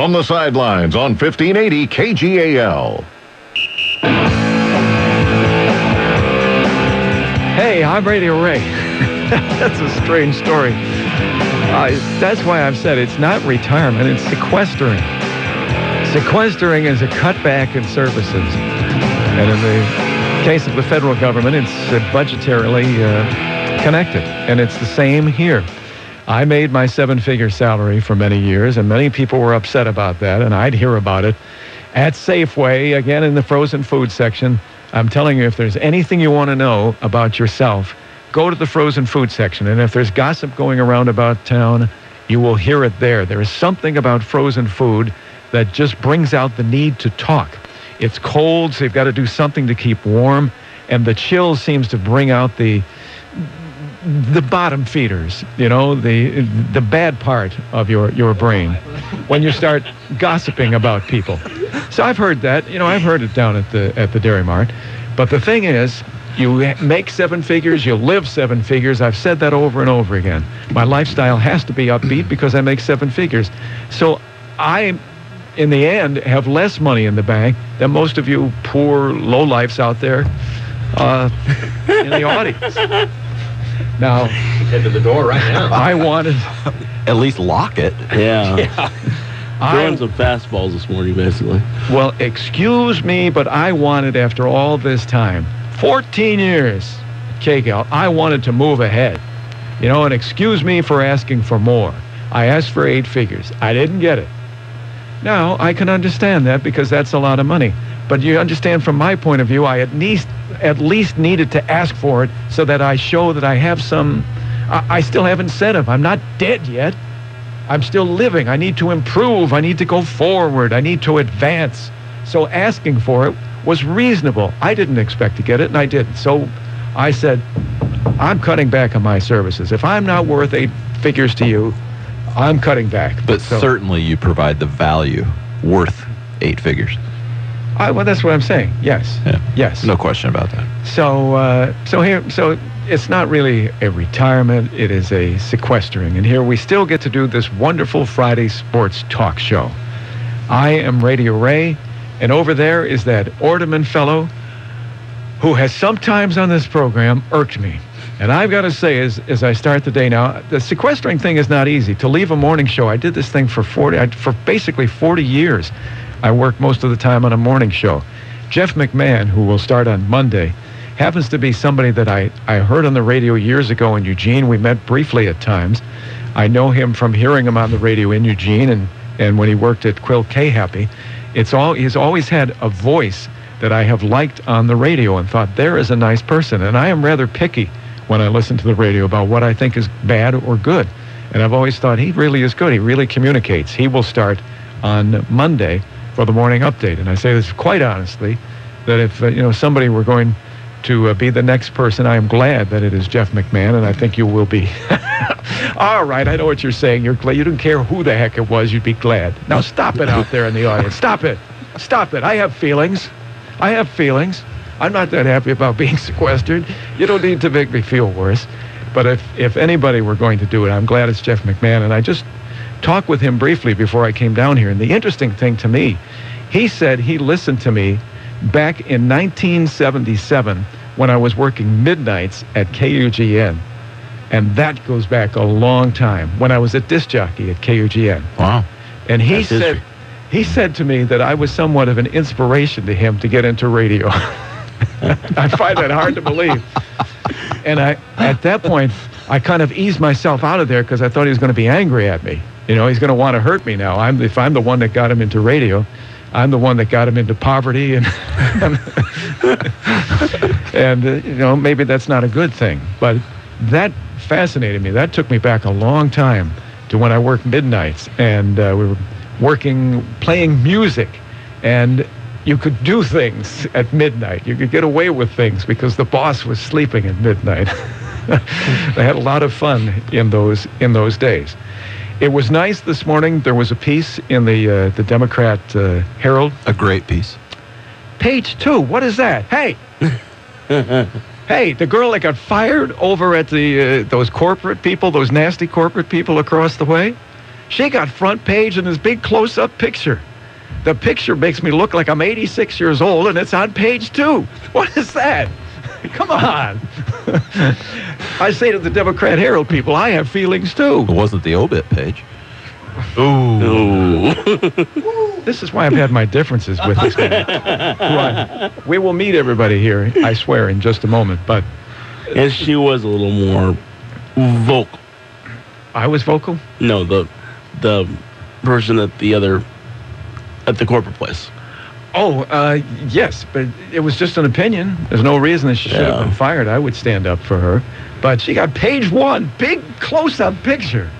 from the sidelines on 1580 KGAL. Hey, I'm Radio Ray. That's a strange story. That's why I've said it's not retirement, it's sequestering. Sequestering is a cutback in services. And in the case of the federal government, it's budgetarily connected. And it's the same here. I made my seven-figure salary for many years, and many people were upset about that, and I'd hear about it. At Safeway, again in the frozen food section, I'm telling you, if there's anything you want to know about yourself, go to the frozen food section. And if there's gossip going around about town, you will hear it there. There is something about frozen food that just brings out the need to talk. It's cold, so you've got to do something to keep warm, and the chill seems to bring out the bottom feeders, you know, the bad part of your brain when you start gossiping about people. So I've heard that, you know, I've heard it down at the Dairy Mart. But the thing is, you make seven figures, you live seven figures. I've said that over and over again. My lifestyle has to be upbeat because I make seven figures. So I, in the end, have less money in the bank than most of you poor lowlifes out there in the audience. Now, head to the door right now. I wanted... At least lock it. Yeah. Throwing some fastballs this morning, basically. Well, excuse me, but I wanted, after all this time, 14 years at KGAL, I wanted to move ahead. You know, and excuse me for asking for more. I asked for 8 figures. I didn't get it. Now, I can understand that because that's a lot of money. But you understand, from my point of view, I at least needed to ask for it so that I show that I have some... I still have incentive. I'm not dead yet. I'm still living. I need to improve. I need to go forward. I need to advance. So asking for it was reasonable. I didn't expect to get it, and I didn't. So I said, I'm cutting back on my services. If I'm not worth 8 figures to you, I'm cutting back. But certainly you provide the value worth 8 figures. Well, that's what I'm saying. Yes. Yeah. Yes. No question about that. So it's not really a retirement. It is a sequestering. And here we still get to do this wonderful Friday sports talk show. I am Radio Ray, and over there is that Ordeman fellow who has sometimes on this program irked me. And I've got to say, as I start the day now, the sequestering thing is not easy. To leave a morning show, I did this thing for basically 40 years. I worked most of the time on a morning show. Jeff McMahon, who will start on Monday, happens to be somebody that I heard on the radio years ago in Eugene. We met briefly at times. I know him from hearing him on the radio in Eugene and when he worked at Quill K-Happy. He's always had a voice that I have liked on the radio and thought, there is a nice person. And I am rather picky when I listen to the radio about what I think is bad or good. And I've always thought he really is good. He really communicates. He will start on Monday for the morning update. And I say this quite honestly, that if somebody were going to be the next person, I am glad that it is Jeff McMahon, and I think you will be. All right, I know what you're saying. You're glad. You didn't care who the heck it was. You'd be glad. Now stop it out there in the audience. Stop it. Stop it. I have feelings. I'm not that happy about being sequestered. You don't need to make me feel worse. But if anybody were going to do it, I'm glad it's Jeff McMahon. And I just talked with him briefly before I came down here. And the interesting thing to me, he said he listened to me back in 1977 when I was working midnights at KUGN. And that goes back a long time, when I was a disc jockey at KUGN. Wow. And he said to me that I was somewhat of an inspiration to him to get into radio. I find that hard to believe. And at that point, I kind of eased myself out of there because I thought he was going to be angry at me. You know, he's going to want to hurt me now. If I'm the one that got him into radio, I'm the one that got him into poverty, and maybe that's not a good thing. But that fascinated me. That took me back a long time to when I worked midnights, and we were playing music, and you could do things at midnight. You could get away with things because the boss was sleeping at midnight. They had a lot of fun in those days. It was nice this morning. There was a piece in the Democrat Herald. A great piece. Page 2. What is that? Hey! Hey, the girl that got fired over at those corporate people, those nasty corporate people across the way, She got front page in this big close-up picture. The picture makes me look like I'm 86 years old, and it's on page 2. What is that? Come on. I say to the Democrat Herald people, I have feelings too. It wasn't the obit page. Ooh. This is why I've had my differences with this man. We will meet everybody here, I swear, in just a moment. But And she was a little more vocal. I was vocal? No, the person at the corporate place. Oh, yes, but it was just an opinion. There's no reason that she should have been fired. I would stand up for her. But she got page 1, big close-up picture.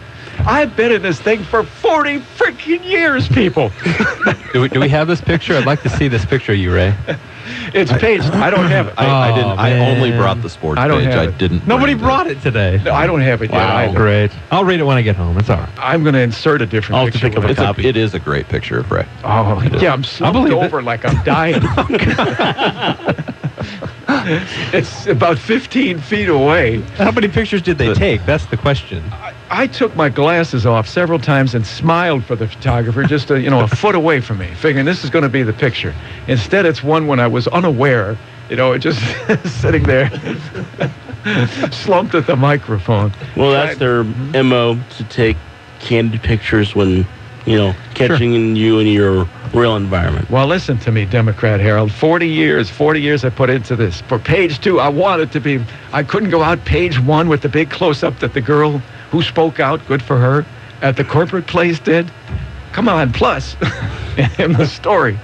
I've been in this thing for 40 freaking years, people. Do we have this picture? I'd like to see this picture of you, Ray. It's page. I don't have it. I didn't. I man. only brought the sports I don't page. have I it. didn't. Nobody bring brought it today. No, I don't have it yet either. Great. I'll read it when I get home. It's all right. I'm going to insert a different I'll have to picture. pick up when a I- copy. It is a great picture of Ray. Oh, yeah, I'm slumped believe it. over like I'm dying. It's about 15 feet away. How many pictures did they take? That's the question. I took my glasses off several times and smiled for the photographer just a foot away from me, figuring this is going to be the picture. Instead, it's one when I was unaware, just sitting there, slumped at the microphone. Well, that's their MO, to take candid pictures when, catching you in your real environment. Well, listen to me, Democrat Herald. 40 years I put into this. For page 2, I wanted to be, I couldn't go out page 1 with the big close-up that the girl who spoke out, good for her, at the corporate place did. Come on, plus, in the story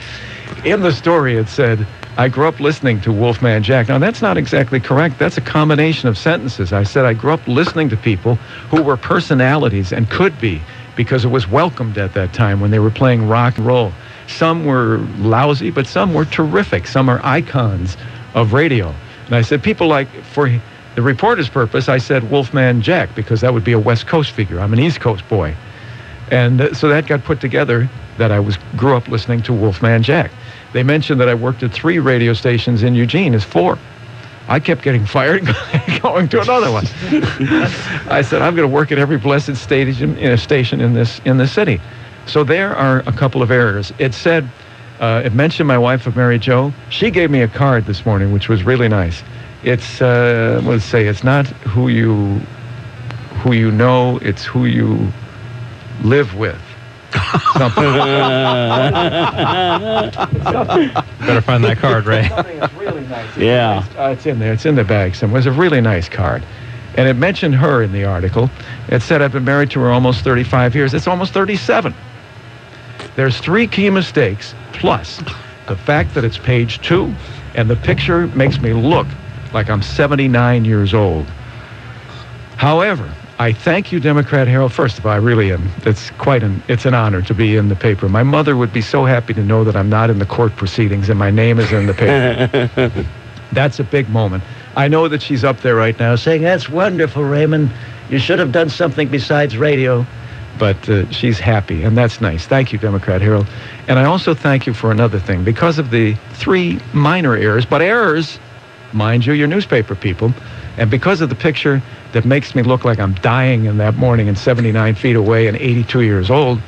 it said, I grew up listening to Wolfman Jack. Now, that's not exactly correct. That's a combination of sentences. I said I grew up listening to people who were personalities and could be, because it was welcomed at that time when they were playing rock and roll. Some were lousy, but some were terrific. Some are icons of radio. And I said, people like, for the reporter's purpose, I said Wolfman Jack, because that would be a West Coast figure. I'm an East Coast boy. And so that got put together that I grew up listening to Wolfman Jack. They mentioned that I worked at 3 radio stations in Eugene as 4. I kept getting fired and going to another one. I said, I'm going to work at every blessed station in this city. So there are a couple of errors. It said, it mentioned my wife of Mary Jo. She gave me a card this morning, which was really nice. It's, what does it say? It's not who you know, it's who you live with. Something. Better find that card, Ray. Something that's really nice. Yeah. It's in there. It's in the bag somewhere. It's a really nice card. And it mentioned her in the article. It said I've been married to her almost 35 years. It's almost 37. There's 3 key mistakes, plus the fact that it's page 2, and the picture makes me look like I'm 79 years old. However, I thank you, Democrat Herald. First of all, I really am. It's an honor to be in the paper. My mother would be so happy to know that I'm not in the court proceedings and my name is in the paper. That's a big moment. I know that she's up there right now saying, that's wonderful, Raymond. You should have done something besides radio. But she's happy, and that's nice. Thank you, Democrat Herald. And I also thank you for another thing. Because of the 3 minor errors, but errors, mind you, your newspaper people, and because of the picture that makes me look like I'm dying in that morning and 79 feet away and 82 years old,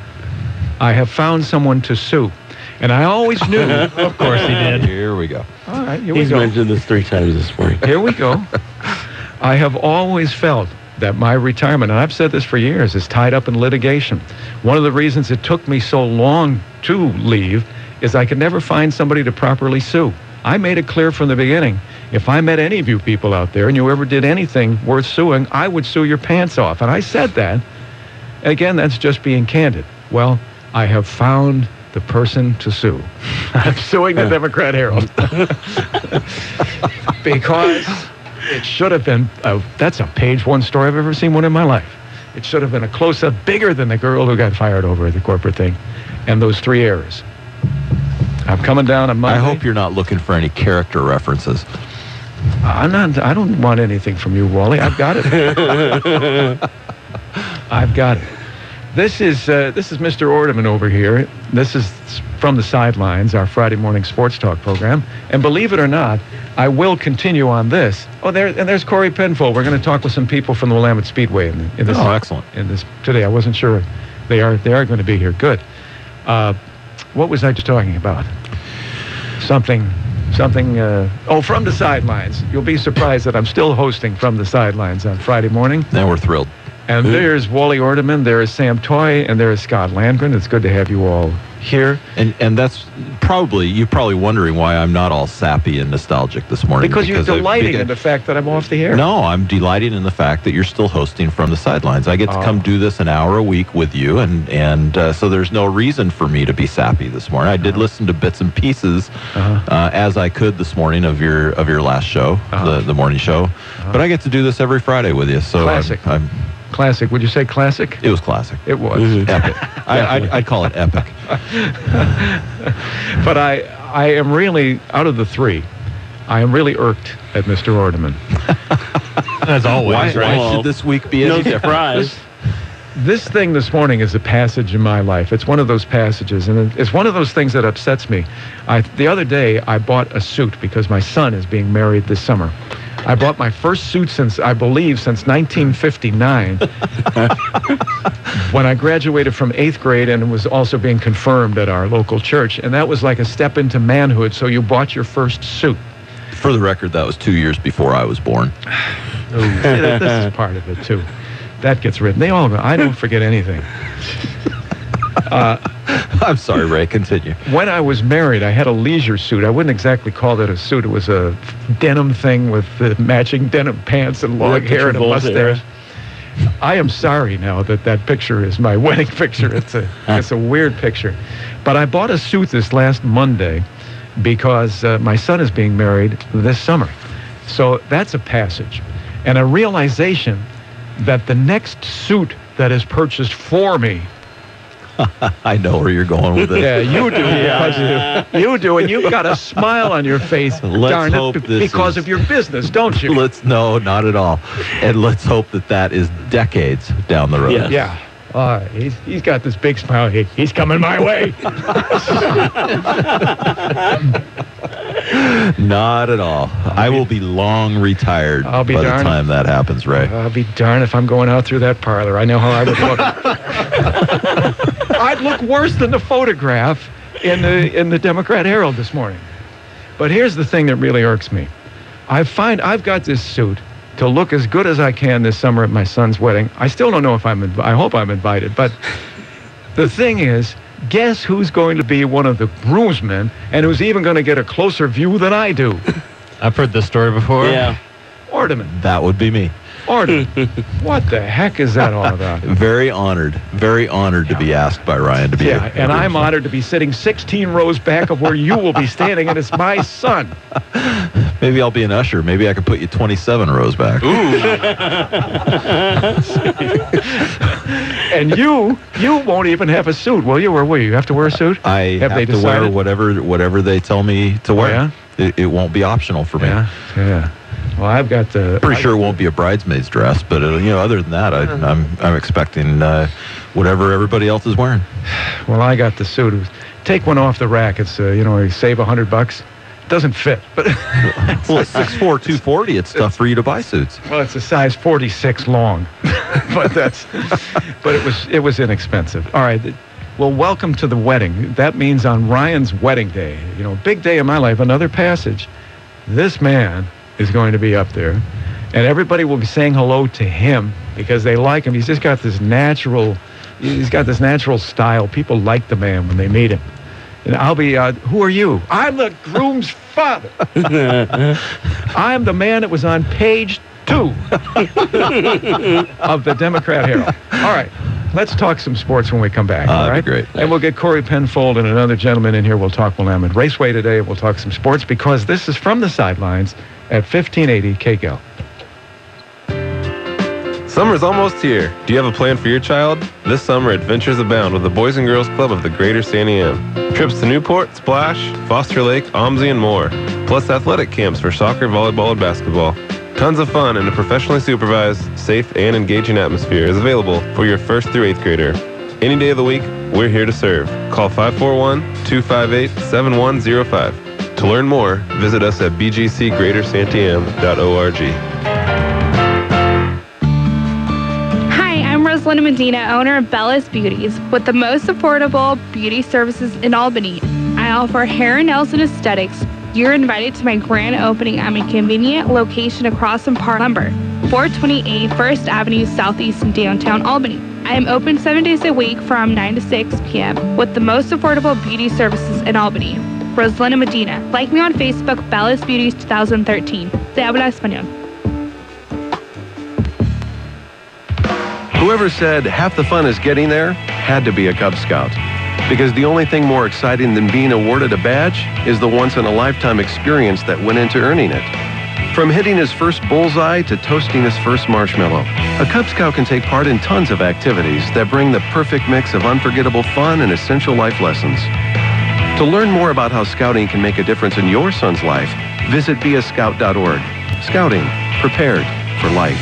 I have found someone to sue. And I always knew. Of course he did. Here we go. All right, here we He's go. mentioned this 3 times this morning. Here we go. I have always felt that my retirement, and I've said this for years, is tied up in litigation. One of the reasons it took me so long to leave is I could never find somebody to properly sue. I made it clear from the beginning, if I met any of you people out there and you ever did anything worth suing, I would sue your pants off. And I said that. Again, that's just being candid. Well, I have found the person to sue. I'm suing the Democrat Herald. Because it should have been, that's a page 1 story I've ever seen one in my life. It should have been a close-up bigger than the girl who got fired over the corporate thing. And those 3 errors. I'm coming down on Monday. I hope you're not looking for any character references. I don't want anything from you, Wally. I've got it. I've got it. This is Mr. Ordeman over here. This is from the Sidelines, our Friday morning sports talk program. And believe it or not, I will continue on this. Oh, there's Corey Penfold. We're going to talk with some people from the Willamette Speedway in this. Oh, excellent. In this today. I wasn't sure They are going to be here. Good. What was I just talking about? Something. From the Sidelines. You'll be surprised that I'm still hosting From the Sidelines on Friday morning. And we're thrilled. And there's Wally Ordeman, there is Sam Toy, and there is Scott Landgren. It's good to have you all here. And that's you're probably wondering why I'm not all sappy and nostalgic this morning. Because you're delighting in the fact that I'm off the air. No, I'm delighting in the fact that you're still hosting From the Sidelines. I get to come do this an hour a week with you, and so there's no reason for me to be sappy this morning. I did listen to bits and pieces as I could this morning of your last show, the morning show. But I get to do this every Friday with you. So classic. Classic. Would you say classic? It was classic. It was. Epic. I'd call it epic. But I am really, out of the three, I am really irked at Mr. Ordeman. As always, right? Why should this week be any different? Surprise. This thing this morning is a passage in my life. It's one of those passages, and it's one of those things that upsets me. The other day, I bought a suit because my son is being married this summer. I bought my first suit since 1959, when I graduated from 8th grade and was also being confirmed at our local church. And that was like a step into manhood, so you bought your first suit. For the record, that was 2 years before I was born. This is part of it, too. That gets written. I don't forget anything. I'm sorry, Ray. Continue. When I was married, I had a leisure suit. I wouldn't exactly call that a suit. It was a denim thing with the matching denim pants and long hair and a mustache. I am sorry now that picture is my wedding picture. It's a weird picture. But I bought a suit this last Monday because my son is being married this summer. So that's a passage. And a realization that the next suit that is purchased for me, I know where you're going with it. yeah, you do. You do, and you've got a smile on your face, darn it, because of your business, don't you? No, not at all. And let's hope that is decades down the road. Yeah. He's got this big smile. He's coming my way. Not at all. I will be long retired by the time that happens, Ray. I'll be darned if I'm going out through that parlor. I know how I would look. I'd look worse than the photograph in the Democrat Herald this morning. But here's the thing that really irks me. I've got this suit to look as good as I can this summer at my son's wedding. I still don't know if I hope I'm invited, but the thing is, guess who's going to be one of the groomsmen and who's even going to get a closer view than I do? I've heard this story before. Yeah. Ordeman. That would be me. Ordeman. What the heck is that all about? Very honored to be asked by Ryan to be here. Yeah, and I'm honored to be sitting 16 rows back of where you will be standing, and it's my son. Maybe I'll be an usher. Maybe I could put you 27 rows back. Ooh. And you won't even have a suit, will you? Or will you? You have to wear a suit? I have to wear whatever they tell me to wear. Oh, yeah? It won't be optional for me. Yeah. Well, I've got the. Pretty sure it won't be a bridesmaid's dress, but other than that, I'm expecting whatever everybody else is wearing. Well, I got the suit. Take one off the rack. It's you save $100. Doesn't fit, but well, it's 6'4", 240. It's tough for you to buy suits. Well, it's a size 46 long, but it was inexpensive. All right. Well, welcome to the wedding. That means on Ryan's wedding day, big day in my life, another passage. This man is going to be up there, and everybody will be saying hello to him because they like him. He's got this natural style. People like the man when they meet him. And I'll be, who are you? I'm the groom's father. I'm the man that was on page 2 of the Democrat Herald. All right. Let's talk some sports when we come back. All right? That'd be great. And we'll get Corey Penfold and another gentleman in here. We'll talk Willamette Raceway today. We'll talk some sports because this is From the Sidelines at 1580 KGAL. Summer's almost here. Do you have a plan for your child? This summer, adventures abound with the Boys and Girls Club of the Greater San Diego. Trips to Newport, Splash, Foster Lake, OMSI, and more. Plus athletic camps for soccer, volleyball, and basketball. Tons of fun in a professionally supervised, safe, and engaging atmosphere is available for your 1st through 8th grader. Any day of the week, we're here to serve. Call 541-258-7105. To learn more, visit us at bgcgreatersantiam.org. Rosalind Medina, owner of Bella's Beauties, with the most affordable beauty services in Albany. I offer hair and nails and aesthetics. You're invited to my grand opening at my convenient location across from Park Lumber, 428 First Avenue Southeast in downtown Albany. I am open 7 days a week from 9 to 6 p.m. with the most affordable beauty services in Albany. Rosalind Medina. Like me on Facebook, Bella's Beauties 2013. Se habla español. Whoever said half the fun is getting there had to be a Cub Scout. Because the only thing more exciting than being awarded a badge is the once-in-a-lifetime experience that went into earning it. From hitting his first bullseye to toasting his first marshmallow, a Cub Scout can take part in tons of activities that bring the perfect mix of unforgettable fun and essential life lessons. To learn more about how scouting can make a difference in your son's life, visit beascout.org. Scouting, prepared for life.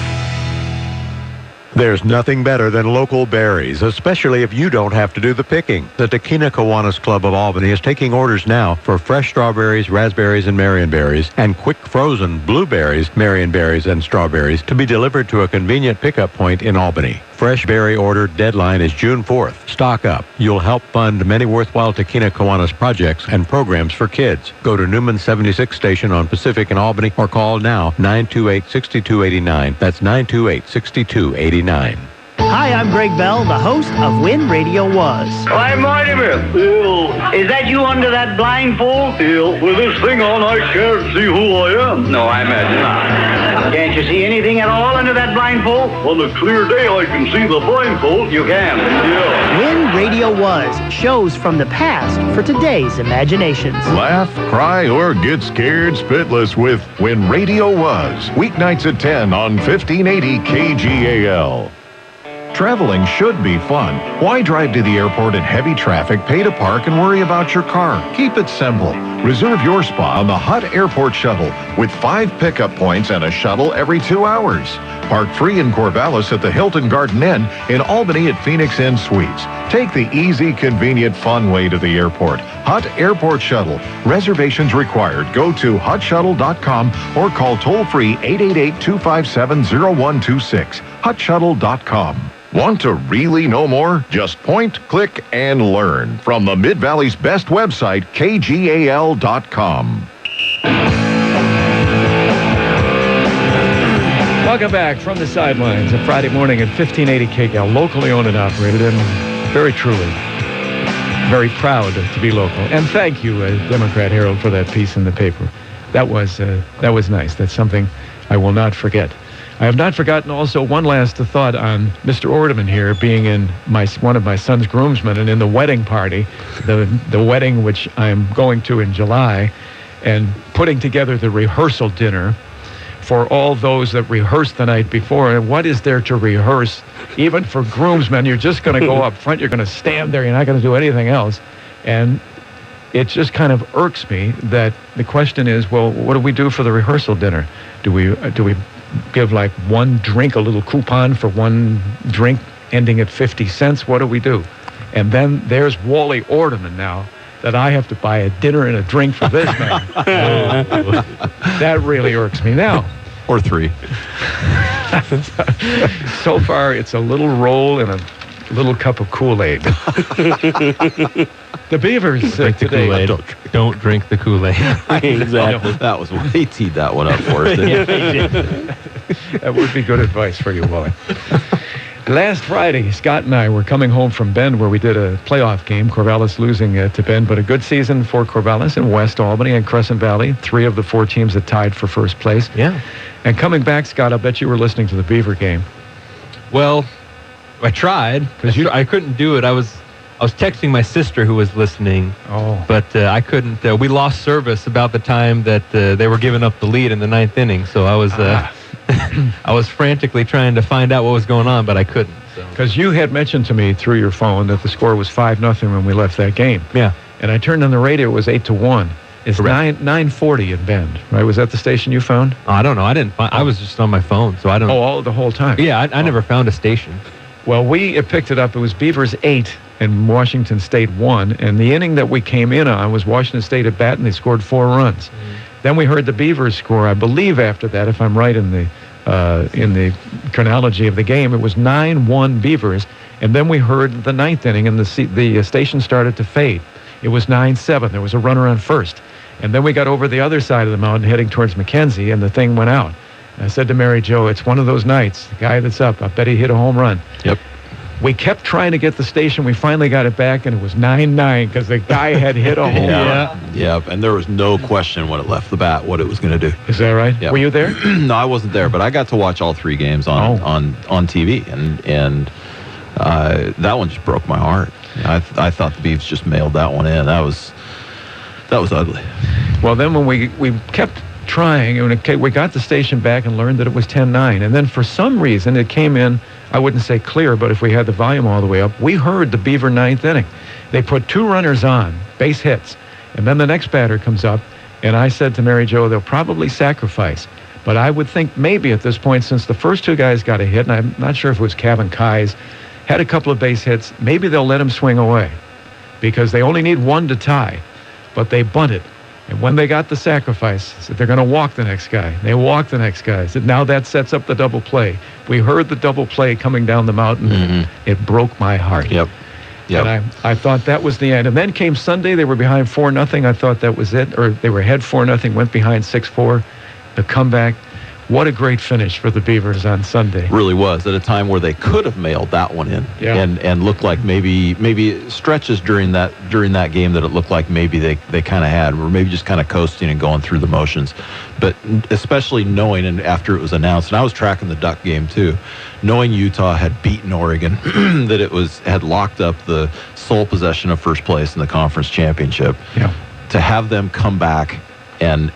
There's nothing better than local berries, especially if you don't have to do the picking. The Tequila Kiwanis Club of Albany is taking orders now for fresh strawberries, raspberries, and marionberries, and quick frozen blueberries, marionberries, and strawberries to be delivered to a convenient pickup point in Albany. Fresh berry order deadline is June 4th. Stock up. You'll help fund many worthwhile Tequila Kiwanis projects and programs for kids. Go to Newman 76 Station on Pacific in Albany or call now 928-6289. That's 928-6289. Hi, I'm Greg Bell, the host of When Radio Was. I'm Ordeman. Bill. Is that you under that blindfold? Bill, with this thing on, I can't see who I am. No, I imagine not. Can't you see anything at all under that blindfold? On a clear day, I can see the blindfold. You can? Yeah. When Radio Was, shows from the past for today's imaginations. Laugh, cry, or get scared spitless with When Radio Was. Weeknights at 10 on 1580 KGAL. Traveling should be fun. Why drive to the airport in heavy traffic, pay to park, and worry about your car? Keep it simple. Reserve your spot on the Hut Airport Shuttle with 5 pickup points and a shuttle every 2 hours. Park free in Corvallis at the Hilton Garden Inn, in Albany at Phoenix Inn Suites. Take the easy, convenient, fun way to the airport. Hut Airport Shuttle. Reservations required. Go to hutshuttle.com or call toll-free 888-257-0126. hutshuttle.com. Want to really know more? Just point, click, and learn from the Mid-Valley's best website, KGAL.com. Welcome back from the sidelines a Friday morning at 1580 KGAL, locally owned and operated, and very truly, very proud to be local. And thank you, Democrat Herald, for that piece in the paper. That was nice. That's something I will not forget. I have not forgotten also one last thought on Mr. Ordeman here being in one of my son's groomsmen and in the wedding party, the wedding which I'm going to in July, and putting together the rehearsal dinner for all those that rehearsed the night before. And what is there to rehearse? Even for groomsmen, you're just going to go up front, you're going to stand there, you're not going to do anything else. And it just kind of irks me that the question is, well, what do we do for the rehearsal dinner? Do we give like one drink, a little coupon for one drink ending at 50 cents? What do we do? And then there's Wally Ordeman now, that I have to buy a dinner and a drink for this man. That really irks me now. Or 3. So far, it's a little roll and a little cup of Kool-Aid. The Beavers drink today. The Kool-Aid. Don't drink the Kool-Aid. Exactly. That was he teed that one up for us. Yeah, he did. That would be good advice for you, Wally. Last Friday, Scott and I were coming home from Bend, where we did a playoff game. Corvallis losing to Bend, but a good season for Corvallis and West Albany and Crescent Valley. 3 of the 4 teams that tied for first place. Yeah. And coming back, Scott, I'll bet you were listening to the Beaver game. Well, I tried because I couldn't do it. I was texting my sister who was listening. Oh. But I couldn't. We lost service about the time that they were giving up the lead in the 9th inning. So I was I was frantically trying to find out what was going on, but I couldn't. Because you had mentioned to me through your phone that the score was 5-0 when we left that game. Yeah. And I turned on the radio. It was 8-1. It's 9:40 in Bend, right? Was that the station you found? I don't know. I didn't find. I was just on my phone, so I don't. Oh, the whole time. Yeah, I never found a station. Well, we picked it up. It was Beavers 8 and Washington State 1. And the inning that we came in on was Washington State at bat, and they scored 4 runs. Then we heard the Beavers score, I believe, after that, if I'm right in the in the chronology of the game. It was 9-1 Beavers, and then we heard the ninth inning, and the station started to fade. It was 9-7. There was a runner on first. And then we got over the other side of the mountain heading towards McKenzie, and the thing went out. And I said to Mary Jo, it's one of those nights. The guy that's up, I bet he hit a home run. Yep. We kept trying to get the station. We finally got it back, and it was 9-9 because the guy had hit a home run. Yeah, and there was no question when it left the bat what it was going to do. Is that right? Yep. Were you there? No, I wasn't there, but I got to watch all 3 games on TV, and that one just broke my heart. I thought the Beavs just mailed that one in. That was ugly. Well, then when we kept trying, and we got the station back and learned that it was 10-9, and then for some reason it came in, I wouldn't say clear, but if we had the volume all the way up, we heard the Beaver ninth inning. They put 2 runners on, base hits, and then the next batter comes up, and I said to Mary Jo, they'll probably sacrifice. But I would think maybe at this point, since the first 2 guys got a hit, and I'm not sure if it was Kevin Kais, had a couple of base hits, maybe they'll let him swing away because they only need 1 to tie, but they bunted. And when they got the sacrifice, said they're going to walk the next guy. They walked the next guy. Said now that sets up the double play. We heard the double play coming down the mountain. Mm-hmm. It broke my heart. Yep. And I thought that was the end. And then came Sunday. They were behind 4-0. I thought that was it. Or they were ahead 4-0, went behind 6-4. The comeback. What a great finish for the Beavers on Sunday. Really was, at a time where they could have mailed that one in, and looked like maybe stretches during that game that it looked like maybe they kind of had, or maybe just kind of coasting and going through the motions. But especially knowing, and after it was announced, and I was tracking the Duck game too, knowing Utah had beaten Oregon, that it had locked up the sole possession of first place in the conference championship. Yeah. To have them come back and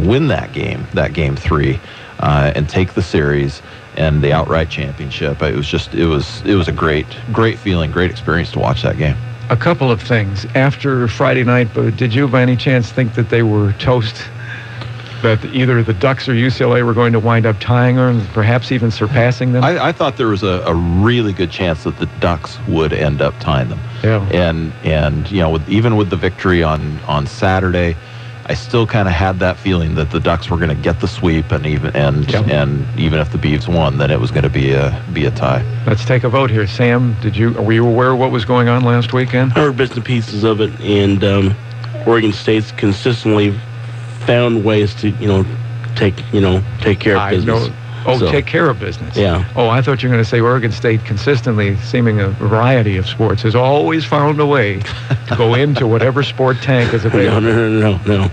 win that game 3. And take the series and the outright championship. It was a great feeling, great experience to watch that game. A couple of things. After Friday night, did you by any chance think that they were toast? That either the Ducks or UCLA were going to wind up tying or perhaps even surpassing them? I thought there was a really good chance that the Ducks would end up tying them. Yeah. And even with the victory on Saturday, I still kind of had that feeling that the Ducks were going to get the sweep, and even if the Beavs won, then it was going to be a tie. Let's take a vote here. Sam, were you aware of what was going on last weekend? I heard bits and pieces of it, and Oregon State's consistently found ways to take care of business. Take care of business. Yeah. Oh, I thought you were going to say Oregon State, consistently seeming a variety of sports, has always found a way to go into whatever sport tank is available. No.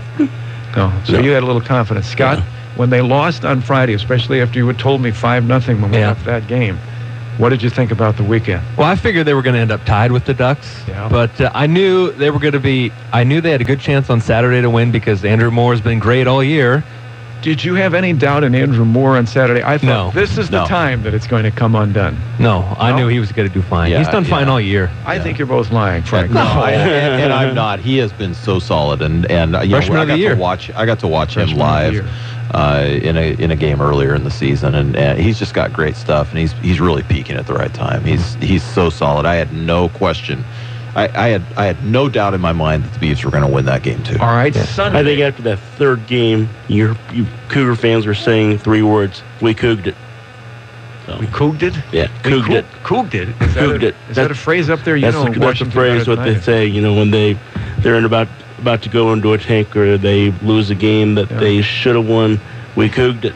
So you had a little confidence. Scott, when they lost on Friday, especially after you had told me 5-0 when we left that game, what did you think about the weekend? Well, I figured they were going to end up tied with the Ducks, but I knew they were going to be. I knew they had a good chance on Saturday to win because Andrew Moore's been great all year. Did you have any doubt in Andrew Moore on Saturday? I thought this is the time that it's going to come undone. No, I knew he was going to do fine. He's done fine all year. I think you're both lying, Frank. No, and I'm not. He has been so solid, and Freshman of the year. I got to watch him live in a game earlier in the season, and he's just got great stuff, and he's really peaking at the right time. He's so solid. I had no question. I had no doubt in my mind that the Beavs were going to win that game too. All right, Sunday. I think after that third game, you Cougar fans were saying 3 words: "We couged it." So. We couged it? Yeah, couged it. Couged it. Is that a phrase up there? That's the phrase. What they say. When they're about to go into a tank or they lose a game that they should have won. We couged it.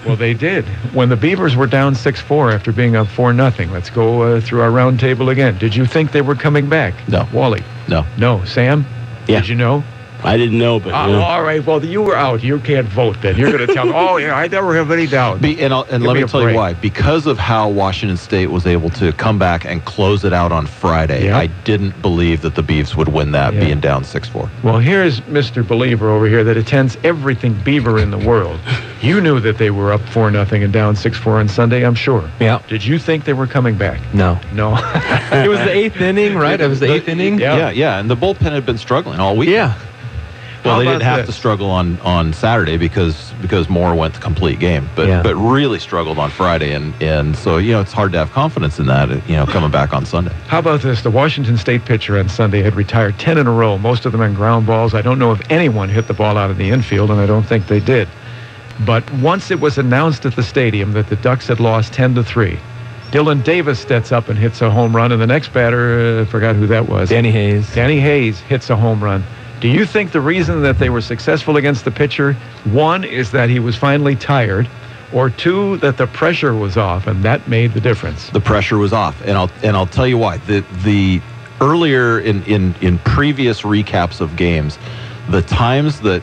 Well, they did. When the Beavers were down 6-4 after being up 4-0, let's go through our round table again. Did you think they were coming back? No. Wally? No. No. Sam? Yeah. Did you know? I didn't know, but all right. Well, you were out. You can't vote then. You're going to tell me, I never have any doubt. And let me tell you why. Because of how Washington State was able to come back and close it out on Friday, I didn't believe that the Beavs would win that being down 6-4. Well, here's Mr. Believer over here that attends everything Beaver in the world. You knew that they were up 4-0 and down 6-4 on Sunday, I'm sure. Yeah. Did you think they were coming back? No. It was the 8th inning, right? It was the 8th inning? Yeah. And the bullpen had been struggling all week. Yeah. Well, they didn't have to struggle on Saturday because Moore went the complete game, but really struggled on Friday, and so it's hard to have confidence in that coming back on Sunday. How about this? The Washington State pitcher on Sunday had retired 10 in a row, most of them on ground balls. I don't know if anyone hit the ball out of the infield, and I don't think they did. But once it was announced at the stadium that the Ducks had lost 10-3, Dylan Davis steps up and hits a home run, and the next batter, I forgot who that was. Danny Hayes. Danny Hayes hits a home run. Do you think the reason that they were successful against the pitcher, one, is that he was finally tired, or two, that the pressure was off, and that made the difference? The pressure was off, and I'll tell you why. The earlier in previous recaps of games, the times that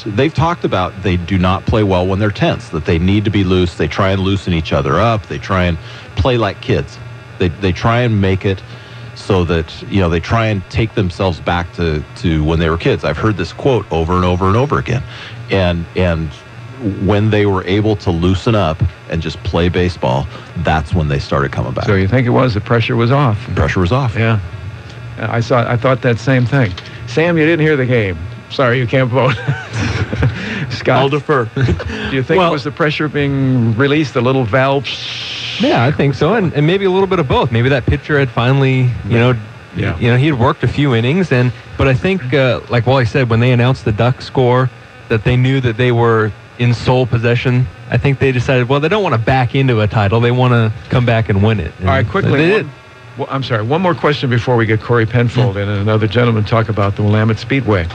they've talked about, they do not play well when they're tense, that they need to be loose. They try and loosen each other up. They try and play like kids. They try and make it so that, they try and take themselves back to when they were kids. I've heard this quote over and over and over again. And when they were able to loosen up and just play baseball, that's when they started coming back. So you think it was the pressure was off? The pressure was off. Yeah. I thought that same thing. Sam, you didn't hear the game. Sorry, you can't vote. Scott, I'll defer. Do you think it was the pressure being released, a little valve? Yeah, I think so, and maybe a little bit of both. Maybe that pitcher had finally, he had worked a few innings, but I think, like Wally said, when they announced the Ducks score, that they knew that they were in sole possession. I think they decided, well, they don't want to back into a title; they want to come back and win it. And all right, quickly. they did. Well, I'm sorry. One more question before we get Corey Penfold in and another gentleman talk about the Willamette Speedway.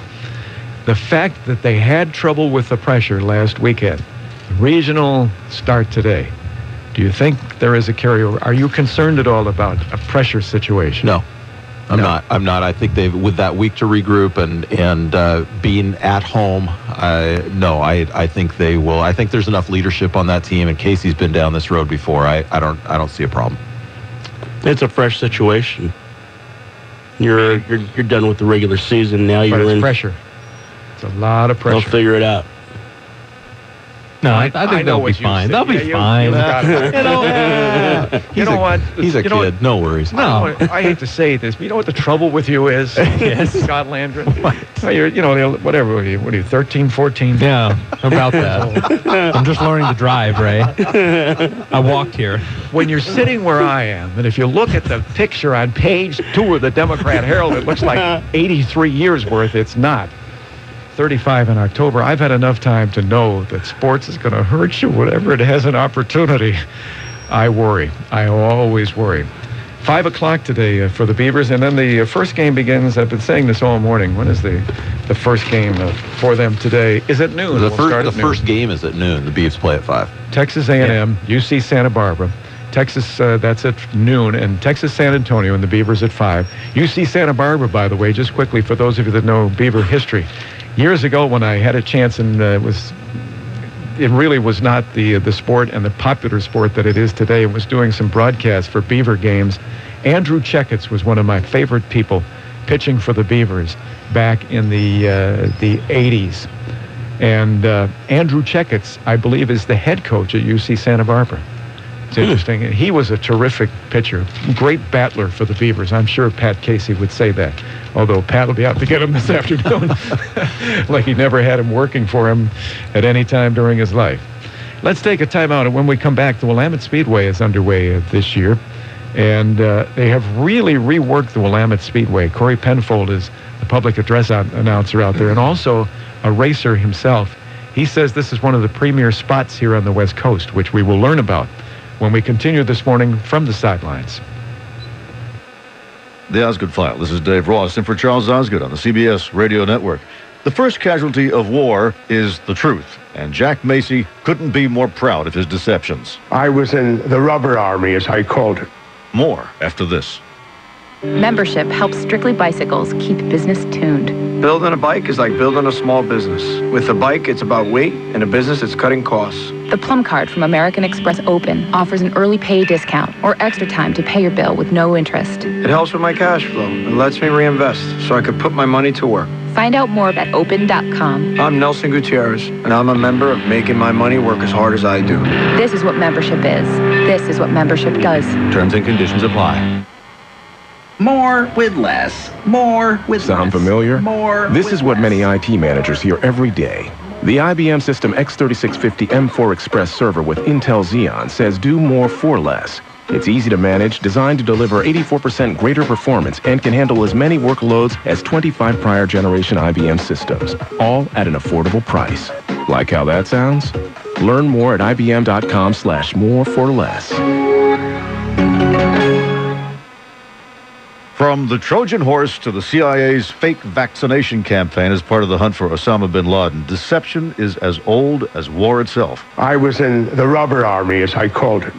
The fact that they had trouble with the pressure last weekend, regional start today. Do you think there is a carryover? Are you concerned at all about a pressure situation? No, I'm not. I think they've, with that week to regroup and being at home, I think they will. I think there's enough leadership on that team, and Casey's been down this road before. I don't see a problem. It's a fresh situation. You're done with the regular season. Now you're in pressure. It's a lot of pressure. They'll figure it out. No, I think they'll be fine. They'll be fine. You know what? He's a kid. No worries. No, I hate to say this, but you know what the trouble with you is? Yes. Scott Landgren. Well, you're, whatever. What are you, 13, 14? Yeah, about that. I'm just learning to drive, Ray. I walked here. When you're sitting where I am, and if you look at the picture on page 2 of the Democrat Herald, it looks like 83 years worth. It's not. 35 in October. I've had enough time to know that sports is going to hurt you whenever it has an opportunity. I worry. I always worry. 5 o'clock today for the Beavers, and then the first game begins. I've been saying this all morning. When is the first game for them today? Is at noon. The first game is at noon. The Beavs play at 5. Texas A&M, UC Santa Barbara. Texas, that's at noon, and Texas San Antonio and the Beavers at 5. UC Santa Barbara, by the way, just quickly for those of you that know Beaver history. Years ago, when I had a chance, and it really was not the sport and the popular sport that it is today. It was doing some broadcasts for Beaver games. Andrew Checketts was one of my favorite people pitching for the Beavers back in the 80s. And Andrew Checketts, I believe, is the head coach at UC Santa Barbara. It's interesting. He was a terrific pitcher, great battler for the Beavers. I'm sure Pat Casey would say that, although Pat will be out to get him this afternoon like he never had him working for him at any time during his life. Let's take a timeout, and when we come back, the Willamette Speedway is underway this year, and they have really reworked the Willamette Speedway. Corey Penfold is the public address announcer out there, and also a racer himself. He says this is one of the premier spots here on the West Coast, which we will learn about when we continue this morning from the sidelines. The Osgood File. This is Dave Ross, in for Charles Osgood on the CBS Radio Network. The first casualty of war is the truth, and Jack Macy couldn't be more proud of his deceptions. I was in the rubber army, as I called it. More after this. Membership helps Strictly Bicycles keep business tuned. Building a bike is like building a small business. With a bike, it's about weight, and a business, it's cutting costs. The Plum Card from American Express Open offers an early pay discount or extra time to pay your bill with no interest. It helps with my cash flow and lets me reinvest so I could put my money to work. Find out more at open.com. I'm Nelson Gutierrez, and I'm a member of making my money work as hard as I do. This is what membership is. This is what membership does. Terms and conditions apply. More with less. More with Sound less. familiar? More This with is what less. many IT managers hear every day. The IBM System X3650 M4 Express server with Intel Xeon says do more for less. It's easy to manage, designed to deliver 84% greater performance, and can handle as many workloads as 25 prior generation IBM systems, all at an affordable price. Like how that sounds? Learn more at ibm.com/more for less. From the Trojan horse to the CIA's fake vaccination campaign as part of the hunt for Osama bin Laden, deception is as old as war itself. I was in the rubber army, as I called it.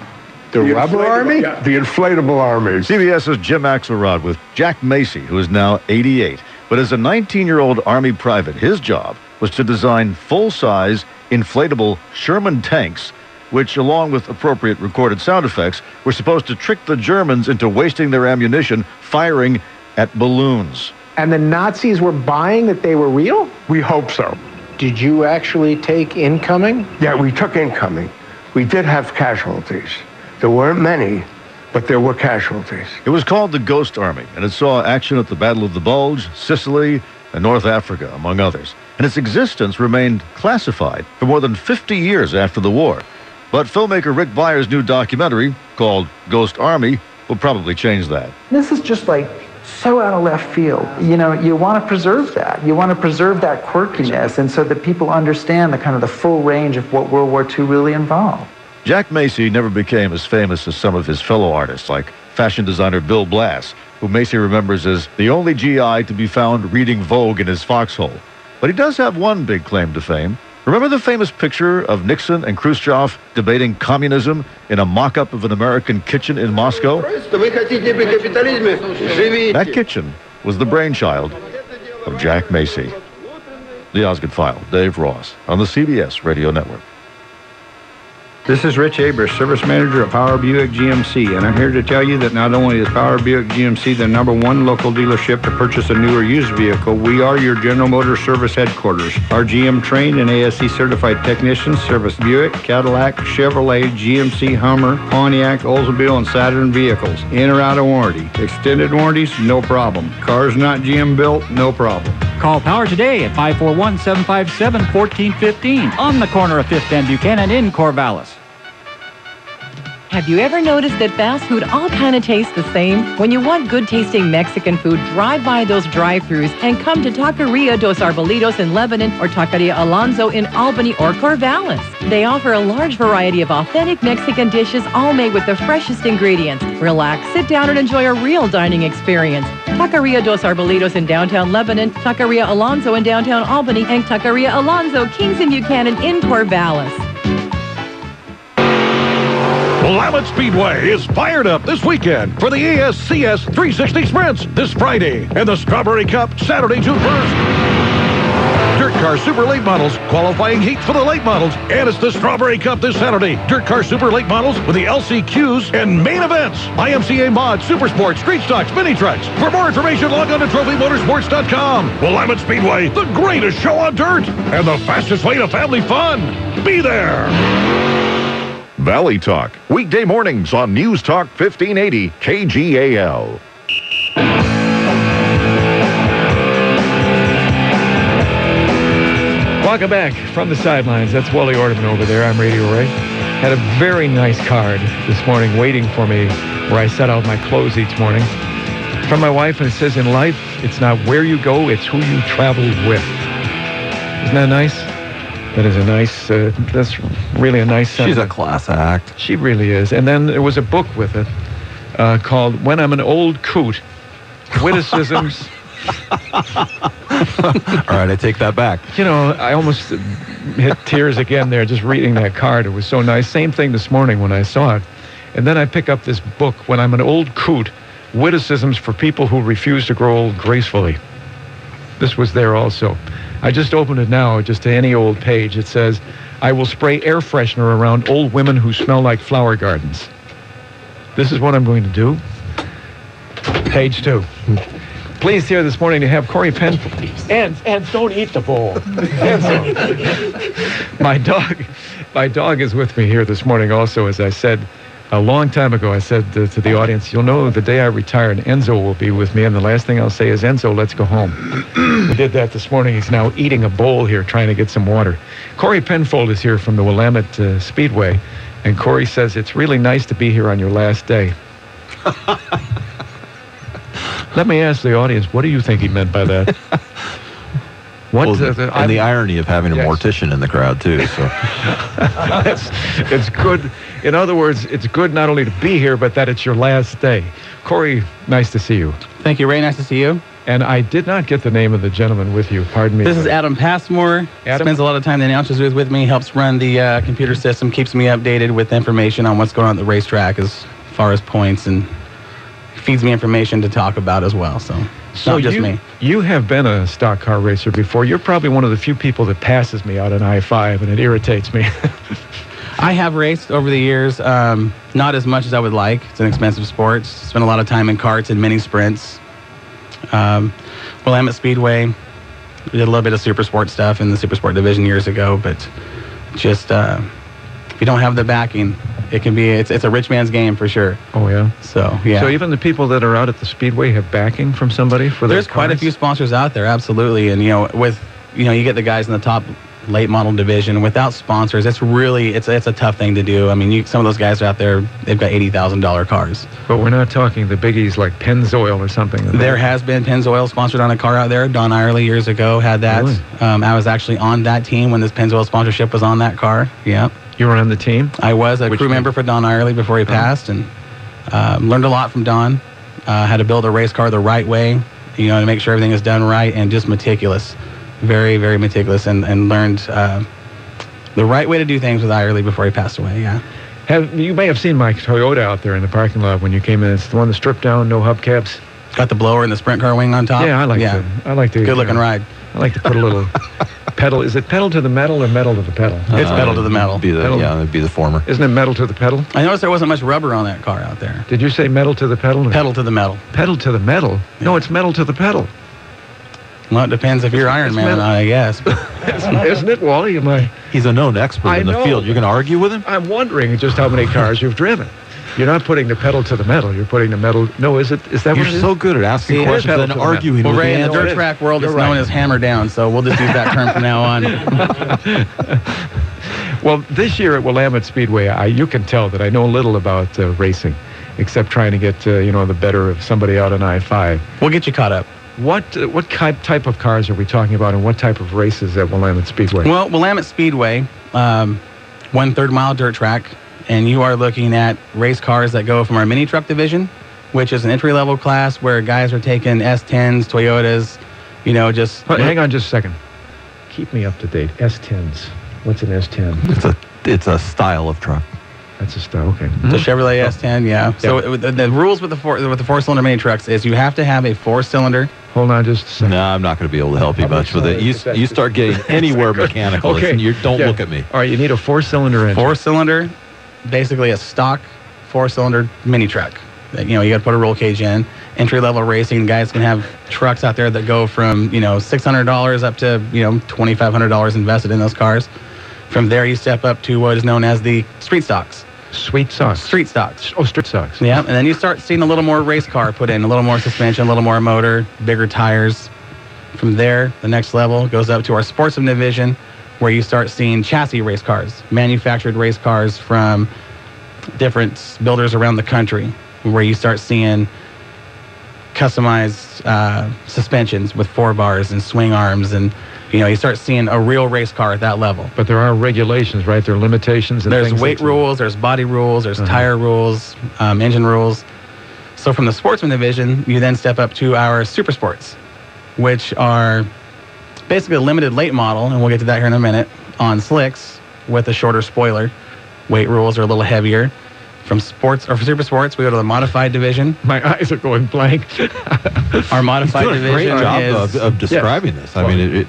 The rubber army? Yeah, the inflatable army. CBS's Jim Axelrod with Jack Macy, who is now 88. But as a 19-year-old Army private, his job was to design full-size, inflatable Sherman tanks, which, along with appropriate recorded sound effects, were supposed to trick the Germans into wasting their ammunition firing at balloons. And the Nazis were buying that they were real? We hope so. Did you actually take incoming? Yeah, we took incoming. We did have casualties. There weren't many, but there were casualties. It was called the Ghost Army, and it saw action at the Battle of the Bulge, Sicily, and North Africa, among others. And its existence remained classified for more than 50 years after the war. But filmmaker Rick Byers' new documentary, called Ghost Army, will probably change that. This is just like so out of left field. You know, you want to preserve that. You want to preserve that quirkiness, and so that people understand the kind of the full range of what World War II really involved. Jack Macy never became as famous as some of his fellow artists, like fashion designer Bill Blass, who Macy remembers as the only GI to be found reading Vogue in his foxhole. But he does have one big claim to fame. Remember the famous picture of Nixon and Khrushchev debating communism in a mock-up of an American kitchen in Moscow? That kitchen was the brainchild of Jack Macy. The Osgood File, Dave Ross, on the CBS Radio Network. This is Rich Abers, Service Manager at Power Buick GMC, and I'm here to tell you that not only is Power Buick GMC the #1 local dealership to purchase a new or used vehicle, we are your General Motors service headquarters. Our GM-trained and ASE-certified technicians service Buick, Cadillac, Chevrolet, GMC, Hummer, Pontiac, Oldsmobile, and Saturn vehicles. In or out of warranty. Extended warranties, no problem. Cars not GM-built, no problem. Call Power today at 541-757-1415 on the corner of 5th and Buchanan in Corvallis. Have you ever noticed that fast food all kind of tastes the same? When you want good-tasting Mexican food, drive by those drive-thrus and come to Taqueria Dos Arbolitos in Lebanon or Taqueria Alonzo in Albany or Corvallis. They offer a large variety of authentic Mexican dishes, all made with the freshest ingredients. Relax, sit down, and enjoy a real dining experience. Taqueria Dos Arbolitos in downtown Lebanon, Taqueria Alonzo in downtown Albany, and Taqueria Alonzo, Kings and Buchanan in Corvallis. Willamette Speedway is fired up this weekend for the ASCS 360 Sprints this Friday and the Strawberry Cup Saturday, June 1st. Dirt Car Super Late Models, qualifying heats for the late models, and it's the Strawberry Cup this Saturday. Dirt Car Super Late Models with the LCQs and main events. IMCA Mod, Super Sport, Street Stocks, Mini Trucks. For more information, log on to TrophyMotorsports.com. Willamette Speedway, the greatest show on dirt and the fastest way to family fun. Be there. Valley Talk, weekday mornings on News Talk 1580 KGAL. Welcome back from the sidelines. That's Wally Ordeman over there. I'm Radio Ray. Had a very nice card this morning waiting for me where I set out my clothes each morning. From my wife, and it says, in life, it's not where you go, it's who you travel with. Isn't that nice? That is a nice, that's really a nice sentence. She's a class act. She really is. And then there was a book with it called When I'm an Old Coot, Witticisms. All right, I take that back. You know, I almost hit tears again there just reading that card. It was so nice. Same thing this morning when I saw it. And then I pick up this book, When I'm an Old Coot, Witticisms for People Who Refuse to Grow Old Gracefully. This was there also. I just opened it now, just to any old page. It says, I will spray air freshener around old women who smell like flower gardens. This is what I'm going to do. Page 2. Pleased here this morning to have Corey Penn. And don't eat the bowl. My dog is with me here this morning also, as I said. A long time ago, I said to the audience, you'll know the day I retire, and Enzo will be with me, and the last thing I'll say is, Enzo, let's go home. We did that this morning. He's now eating a bowl here, trying to get some water. Corey Penfold is here from the Willamette Speedway, And Corey says, it's really nice to be here on your last day. Let me ask the audience, what do you think he meant by that? The irony of having a mortician in the crowd, too. So it's good. In other words, it's good not only to be here, but that it's your last day. Corey, nice to see you. Thank you, Ray. Nice to see you. And I did not get the name of the gentleman with you. Pardon me. This is Adam Passmore. Spends a lot of time in the announcers booth with me, helps run the computer system, keeps me updated with information on what's going on at the racetrack as far as points, and feeds me information to talk about as well. So not just me. You have been a stock car racer before. You're probably one of the few people that passes me out on I-5, and it irritates me. I have raced over the years, not as much as I would like. It's an expensive sport. Spent a lot of time in karts and mini sprints. Willamette Speedway, we did a little bit of super sport stuff in the super sport division years ago, but just if you don't have the backing, it's a rich man's game for sure. Oh yeah. So yeah. So even the people that are out at the speedway have backing from somebody for their There's quite a few sponsors out there, absolutely, and you get the guys in the top late model division. Without sponsors, it's a tough thing to do. I mean, some of those guys are out there, they've got $80,000 cars. But we're not talking the biggies like Pennzoil or something. There has been Pennzoil sponsored on a car out there. Don Irely years ago had that. Really? I was actually on that team when this Pennzoil sponsorship was on that car. Yeah. You were on the team? I was a crew member for Don Irely before he passed, and learned a lot from Don. How to build a race car the right way, to make sure everything is done right, and just meticulous. Very, very meticulous, and learned the right way to do things with Irely before he passed away, yeah. You may have seen my Toyota out there in the parking lot when you came in. It's the one that's stripped down, no hubcaps. Got the blower and the sprint car wing on top? Yeah, I like to. Good looking ride. I like to put a little pedal. Is it pedal to the metal or metal to the pedal? It's pedal to the metal. It'd be the former. Isn't it metal to the pedal? I noticed there wasn't much rubber on that car out there. Did you say metal to the pedal? Pedal to the metal. Pedal to the metal? Yeah. No, it's metal to the pedal. Well, it depends if you're Iron Man or not, I guess. Isn't it, Wally? He's a known expert in the field. You're going to argue with him? I'm wondering just how many cars you've driven. You're not putting the pedal to the metal. You're putting the metal. No, is that what it is? You're so good at asking questions and arguing with Ray, in the dirt track world, it's known as hammer down, so we'll just use that term from now on. Well, this year at Willamette Speedway, you can tell that I know little about racing, except trying to get the better of somebody out on I-5. We'll get you caught up. What type of cars are we talking about, and what type of races at Willamette Speedway? Well, Willamette Speedway, 1/3 mile dirt track, and you are looking at race cars that go from our mini truck division, which is an entry-level class where guys are taking S10s, Toyotas, Hang on just a second. Keep me up to date. S10s. What's an S10? It's a style of truck. That's a style, okay. The Chevrolet S10, yeah. So the rules with the four-cylinder mini trucks is you have to have a 4-cylinder. Hold on just a second. No, I'm not going to be able to help you much with it. You start getting anywhere mechanical, okay. And you don't look at me. All right, you need a 4-cylinder engine. 4-cylinder, basically a stock 4-cylinder mini truck. You got to put a roll cage in. Entry-level racing, guys can have trucks out there that go from $600 up to $2,500 invested in those cars. From there, you step up to what is known as the street stocks. Street stocks. Street stocks. Oh, street stocks. Yeah, and then you start seeing a little more race car put in, a little more suspension, a little more motor, bigger tires. From there, the next level goes up to our sportsman division, where you start seeing chassis race cars, manufactured race cars from different builders around the country, where you start seeing customized suspensions with 4 bars and swing arms, and you start seeing a real race car at that level. But there are regulations, right? There are limitations. And there's weight rules, there's body rules, there's tire rules, engine rules. So from the sportsman division, you then step up to our super sports, which are basically a limited late model, and we'll get to that here in a minute, on slicks with a shorter spoiler. Weight rules are a little heavier. From sports or super sports, we go to the modified division. My eyes are going blank. Our modified division is doing a great job of describing this. I mean,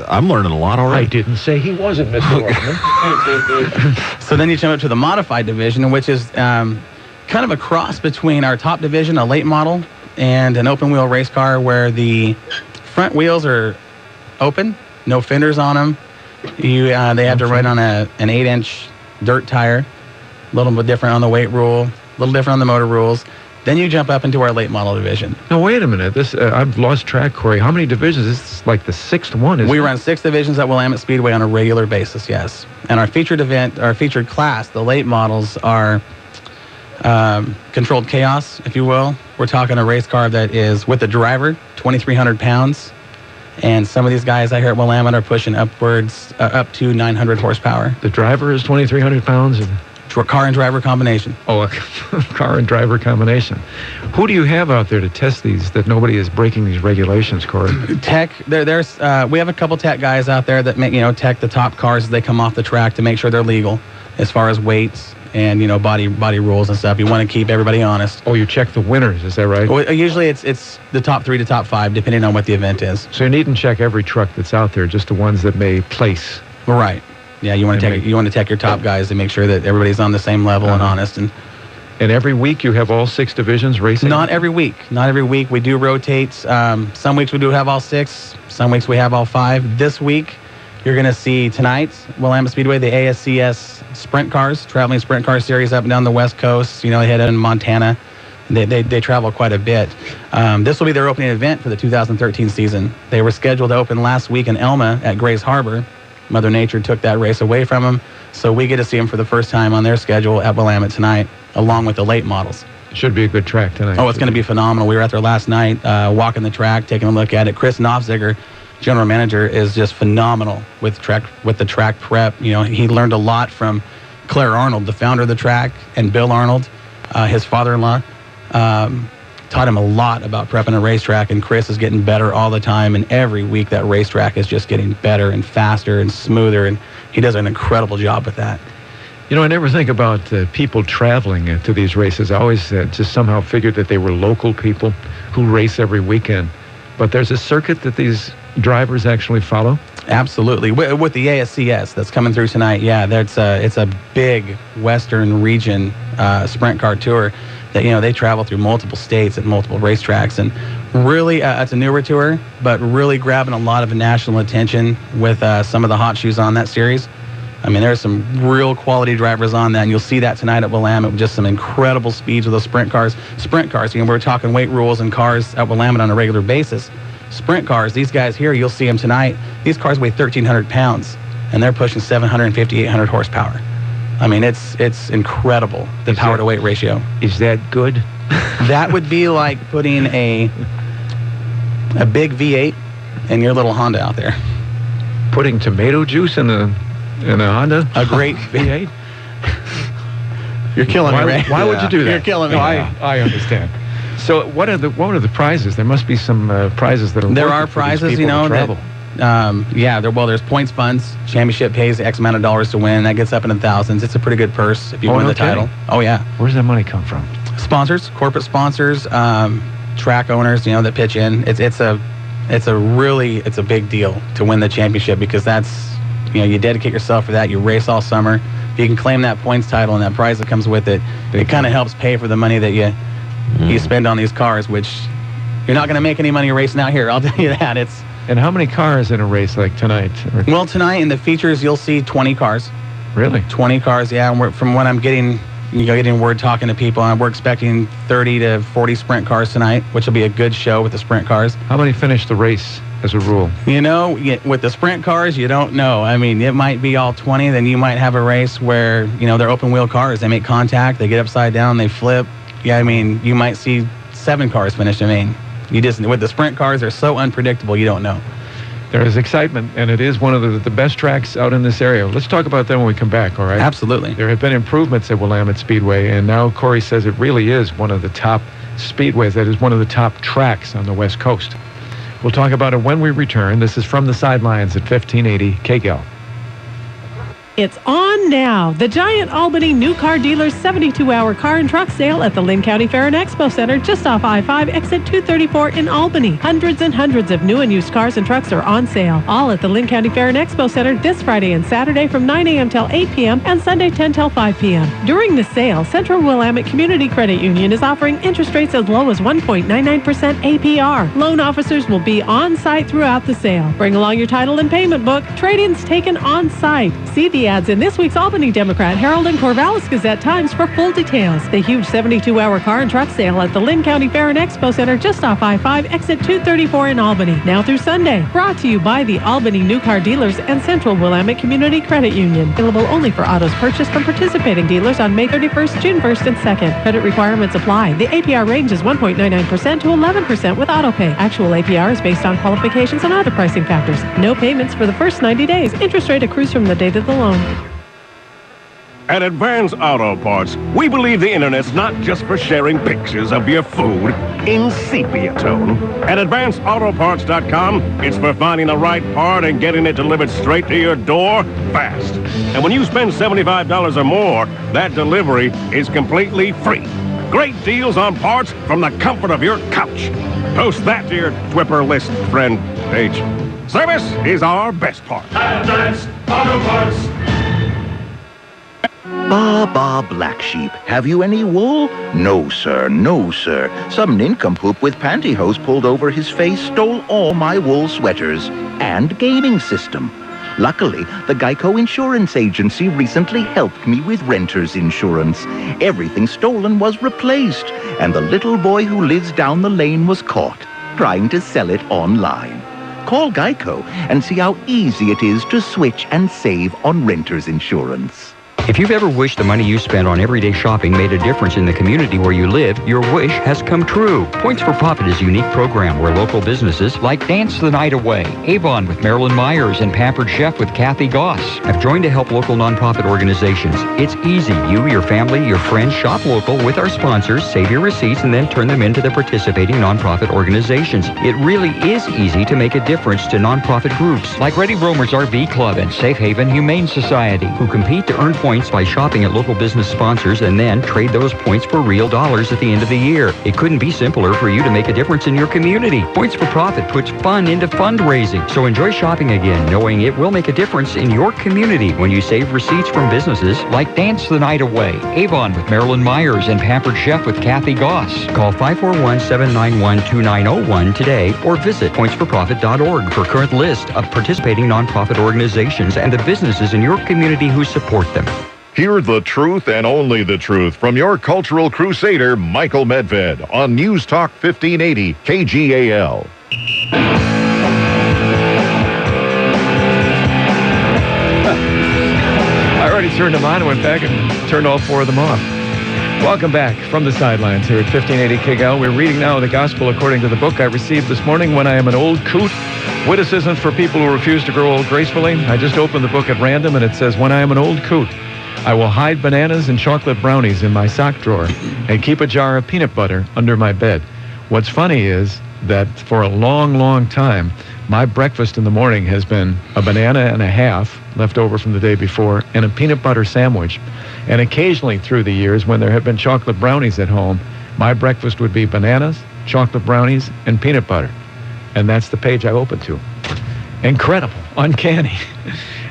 I'm learning a lot already. I didn't say he wasn't, Mr. Ordeman. So then you jump up to the modified division, which is kind of a cross between our top division, a late model, and an open wheel race car where the front wheels are open, no fenders on them. They have to run on an 8-inch dirt tire. A little bit different on the weight rule, a little different on the motor rules. Then you jump up into our late model division. Now, wait a minute. This I've lost track, Corey. How many divisions? This is like the 6th one, isn't it? We run 6 divisions at Willamette Speedway on a regular basis, yes. And our featured event, our featured class, the late models are controlled chaos, if you will. We're talking a race car that is with the driver, 2,300 pounds. And some of these guys out here at Willamette are pushing upwards, up to 900 horsepower. The driver is 2,300 pounds? Car and driver combination. Oh, a car and driver combination. Who do you have out there to test these that nobody is breaking these regulations, Corey? Tech, we have a couple tech guys out there that tech the top cars as they come off the track to make sure they're legal as far as weights and body rules and stuff. You want to keep everybody honest. Oh, you check the winners, is that right? Well, usually it's the top 3 to top 5, depending on what the event is. So you needn't check every truck that's out there, just the ones that may place. Right. Yeah, you want to check your top guys to make sure that everybody's on the same level and honest. And every week you have all 6 divisions racing? Not every week. Not every week. We do rotate. Some weeks we do have all 6. Some weeks we have all 5. This week you're going to see tonight, Willamette Speedway, the ASCS sprint cars, traveling sprint car series up and down the West Coast. They head in Montana. They travel quite a bit. This will be their opening event for the 2013 season. They were scheduled to open last week in Elma at Grays Harbor. Mother Nature took that race away from them, so we get to see them for the first time on their schedule at Willamette tonight, along with the late models. Should be a good track tonight. Oh, it's going to be phenomenal. We were out there last night, walking the track, taking a look at it. Chris Knopfziger, general manager, is just phenomenal with the track prep. He learned a lot from Claire Arnold, the founder of the track, and Bill Arnold, his father-in-law. Taught him a lot about prepping a racetrack, and Chris is getting better all the time, and every week that racetrack is just getting better and faster and smoother, and he does an incredible job with that. I never think about people traveling to these races. I always just somehow figured that they were local people who race every weekend. But there's a circuit that these drivers actually follow? Absolutely. With the ASCS that's coming through tonight, it's a big Western region sprint car tour that, they travel through multiple states and multiple racetracks. And really, it's a newer tour, but really grabbing a lot of national attention with some of the hot shoes on that series. I mean, there's some real quality drivers on that, and you'll see that tonight at Willamette with just some incredible speeds with those sprint cars. Sprint cars, we're talking weight rules and cars at Willamette on a regular basis. Sprint cars, these guys here, you'll see them tonight. These cars weigh 1,300 pounds, and they're pushing 750, 800 horsepower. I mean, it's incredible, the power-to-weight ratio. Is that good? That would be like putting a big V8 in your little Honda out there. Putting tomato juice in a Honda? A great V8? You're killing me, Ray. Why would you do that? You're killing me. No, I understand. So what are the prizes? There must be some prizes that are. There are prizes, travel. There's points funds. Championship pays X amount of dollars to win. That gets up into thousands. It's a pretty good purse if you win the title. Oh yeah. Where's that money come from? Sponsors, corporate sponsors, track owners, that pitch in. It's a big deal to win the championship, because that's, you dedicate yourself for that. You race all summer. If you can claim that points title and that prize that comes with it, it kind of helps pay for the money that you spend on these cars, which you're not going to make any money racing out here. I'll tell you that. And how many cars in a race like tonight? Well, tonight in the features, you'll see 20 cars. Really? 20 cars, yeah. And from what I'm getting word talking to people, we're expecting 30 to 40 sprint cars tonight, which will be a good show with the sprint cars. How many finish the race as a rule? With the sprint cars, you don't know. I mean, it might be all 20. Then you might have a race where, they're open wheel cars. They make contact, they get upside down, they flip. Yeah, I mean, you might see 7 cars finish. I mean, with the sprint cars, they're so unpredictable, you don't know. There is excitement, and it is one of the best tracks out in this area. Let's talk about that when we come back, all right? Absolutely. There have been improvements at Willamette Speedway, and now Corey says it really is one of the top speedways. That is one of the top tracks on the West Coast. We'll talk about it when we return. This is From the Sidelines at 1580 KGAL. It's on now. The Giant Albany New Car Dealers 72-hour car and truck sale at the Lynn County Fair and Expo Center just off I-5, exit 234 in Albany. Hundreds and hundreds of new and used cars and trucks are on sale. All at the Lynn County Fair and Expo Center this Friday and Saturday from 9 a.m. till 8 p.m. and Sunday 10 till 5 p.m. During the sale, Central Willamette Community Credit Union is offering interest rates as low as 1.99% APR. Loan officers will be on site throughout the sale. Bring along your title and payment book. Trade-ins taken on site. See the ads in this week's week's Albany Democrat, Herald, and Corvallis Gazette Times for full details. The huge 72-hour car and truck sale at the Lynn County Fair and Expo Center just off I-5, exit 234 in Albany. Now through Sunday. Brought to you by the Albany New Car Dealers and Central Willamette Community Credit Union. Available only for autos purchased from participating dealers on May 31st, June 1st, and 2nd. Credit requirements apply. The APR range is 1.99% to 11% with auto pay. Actual APR is based on qualifications and other pricing factors. No payments for the first 90 days. Interest rate accrues from the date of the loan. At Advance Auto Parts, we believe the internet's not just for sharing pictures of your food in sepia tone. At AdvanceAutoParts.com, it's for finding the right part and getting it delivered straight to your door fast. And when you spend $75 or more, that delivery is completely free. Great deals on parts from the comfort of your couch. Post that to your Twipper list friend page. Service is our best part. Advance Auto Parts. Ba, black sheep. Have you any wool? No, sir. No, sir. Some nincompoop with pantyhose pulled over his face stole all my wool sweaters and gaming system. Luckily, the Geico Insurance Agency recently helped me with renter's insurance. Everything stolen was replaced, and the little boy who lives down the lane was caught trying to sell it online. Call Geico and see how easy it is to switch and save on renter's insurance. If you've ever wished the money you spent on everyday shopping made a difference in the community where you live, your wish has come true. Points for Profit is a unique program where local businesses like Dance the Night Away, Avon with Marilyn Myers, and Pampered Chef with Kathy Goss have joined to help local nonprofit organizations. It's easy. You, your family, your friends shop local with our sponsors, save your receipts, and then turn them into the participating nonprofit organizations. It really is easy to make a difference to nonprofit groups like Ready Roamers RV Club and Safe Haven Humane Society, who compete to earn points by shopping at local business sponsors and then trade those points for real dollars at the end of the year. It couldn't be simpler for you to make a difference in your community. Points for Profit puts fun into fundraising. So enjoy shopping again, knowing it will make a difference in your community when you save receipts from businesses like Dance the Night Away, Avon with Marilyn Myers, and Pampered Chef with Kathy Goss. Call 541-791-2901 today or visit pointsforprofit.org for current list of participating nonprofit organizations and the businesses in your community who support them. Hear the truth and only the truth from your cultural crusader, Michael Medved, on News Talk 1580 KGAL. I already turned them on and went back and turned all four of them off. Welcome back from the sidelines here at 1580 KGAL. We're reading now the Gospel according to the book I received this morning, When I Am an Old Coot. Witticisms for people who refuse to grow old gracefully. I just opened the book at random and it says, When I am an old coot, I will hide bananas and chocolate brownies in my sock drawer and keep a jar of peanut butter under my bed. What's funny is that for a long, long time, my breakfast in the morning has been a banana and a half left over from the day before and a peanut butter sandwich. And occasionally through the years, when there have been chocolate brownies at home, my breakfast would be bananas, chocolate brownies, and peanut butter. And that's the page I opened to. Incredible. Uncanny.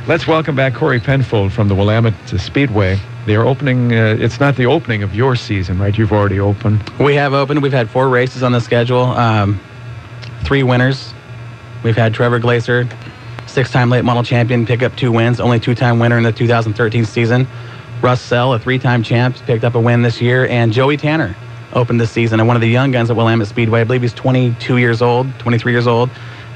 Let's welcome back Corey Penfold from the Willamette Speedway. They're opening, it's not the opening of your season, right? You've already opened. We have opened. We've had 4 races on the schedule, 3 winners. We've had Trevor Glaser, 6-time late model champion, pick up 2 wins, only 2-time winner in the 2013 season. Russ Sell, a 3-time champ, picked up a win this year. And Joey Tanner opened this season, and one of the young guns at Willamette Speedway. I believe he's 22 years old, 23 years old.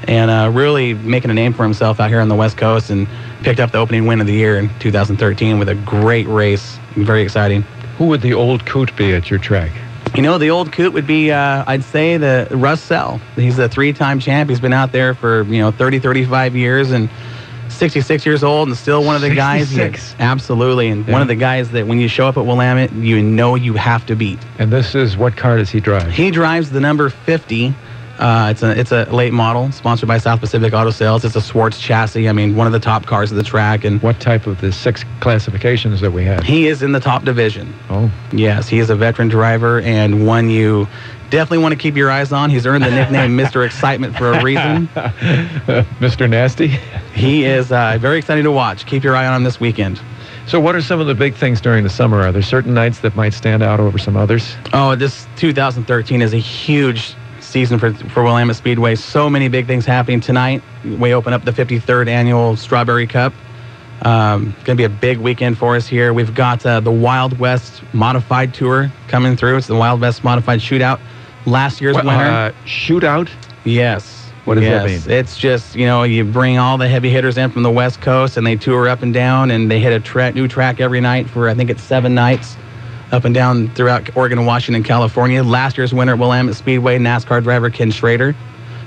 And really making a name for himself out here on the West Coast, and picked up the opening win of the year in 2013 with a great race. Very exciting. Who would the old coot be at your track? You know, the old coot would be, I'd say, the Russ Sell. He's a 3-time champ. He's been out there for, 30, 35 years, and 66 years old, and still one of the guys. 66. Absolutely, and one of the guys that when you show up at Willamette, you know you have to beat. And this is, what car does he drive? He drives the number 50. It's a late model, sponsored by South Pacific Auto Sales. It's a Swartz chassis. I mean, one of the top cars of the track. And what type of the 6 classifications that we have? He is in the top division. Oh. Yes, he is a veteran driver and one you definitely want to keep your eyes on. He's earned the nickname Mr. Excitement for a reason. Mr. Nasty? He is very exciting to watch. Keep your eye on him this weekend. So what are some of the big things during the summer? Are there certain nights that might stand out over some others? Oh, this 2013 is a huge season for Willamette Speedway. So many big things happening tonight. We open up the 53rd annual Strawberry Cup. Going to be a big weekend for us here. We've got the Wild West Modified Tour coming through. It's the Wild West Modified Shootout. Last year's winner. Shootout? Yes. What does that mean? It's just, you bring all the heavy hitters in from the West Coast, and they tour up and down, and they hit a new track every night for, I think it's 7 nights, up and down throughout Oregon, Washington, California. Last year's winner at Willamette Speedway, NASCAR driver Ken Schrader,